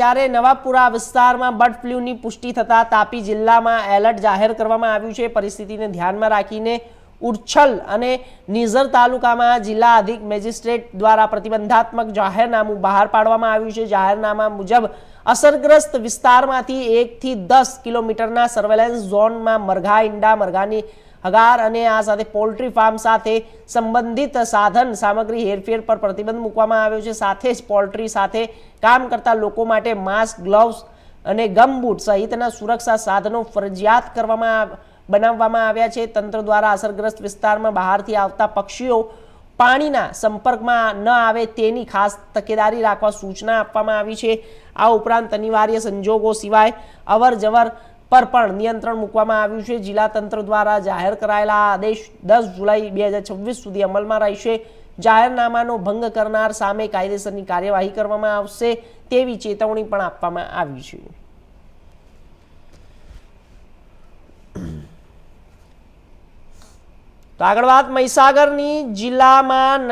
ત્યારે નવાપુરા વિસ્તારમાં બર્ડ ફ્લૂની પુષ્ટિ થતા તાપી જિલ્લામાં એલર્ટ જાહેર કરવામાં આવ્યું છે। પરિસ્થિતિને ધ્યાનમાં રાખીને ઉરછલ અને નિઝર તાલુકામાં જિલ્લા અધિક મેજિસ્ટ્રેટ દ્વારા પ્રતિબંધાત્મક જાહેરનામું બહાર પાડવામાં આવ્યું છે। જાહેરનામા મુજબ અસરગ્રસ્ત વિસ્તારમાંથી 1 થી 10 કિલોમીટરના સર્વેલન્સ ઝોનમાં મરઘા ઈંડા મરઘાની હગાર અને આ સાથે પોલ્ટ્રી ફાર્મ સાથે સંબંધિત સાધન સામગ્રી હેરફેર પર પ્રતિબંધ મૂકવામાં આવ્યો છે। સાથે જ પોલ્ટ્રી સાથે કામ કરતા લોકો માટે માસ્ક ગ્લોવ્સ અને ગમબૂટ સહિતના સુરક્ષા સાધનો ફરજિયાત બનાવવામાં આવ્યા છે। તંત્ર દ્વારા અસરગ્રસ્ત વિસ્તારમાં બહારથી આવતા પક્ષીઓ પાણીના સંપર્કમાં ન આવે તેની ખાસ તકેદારી રાખવા સૂચના આપવામાં આવી છે। આ ઉપરાંત અનિવાર્ય સંજોગો સિવાય અવર જવર પર પણ નિયંત્રણ મૂકવામાં આવ્યું છે। જિલ્લા તંત્ર દ્વારા જાહેર કરાયેલા આદેશ 10 જુલાઈ 2026 સુધી અમલમાં રહેશે। જાહેરનામાનો ભંગ કરનાર સામે કાયદેસરની કાર્યવાહી કરવામાં આવશે તેવી ચેતવણી પણ આપવામાં આવી છે। તો આગળ વાત મહીસાગરની જિલ્લામાં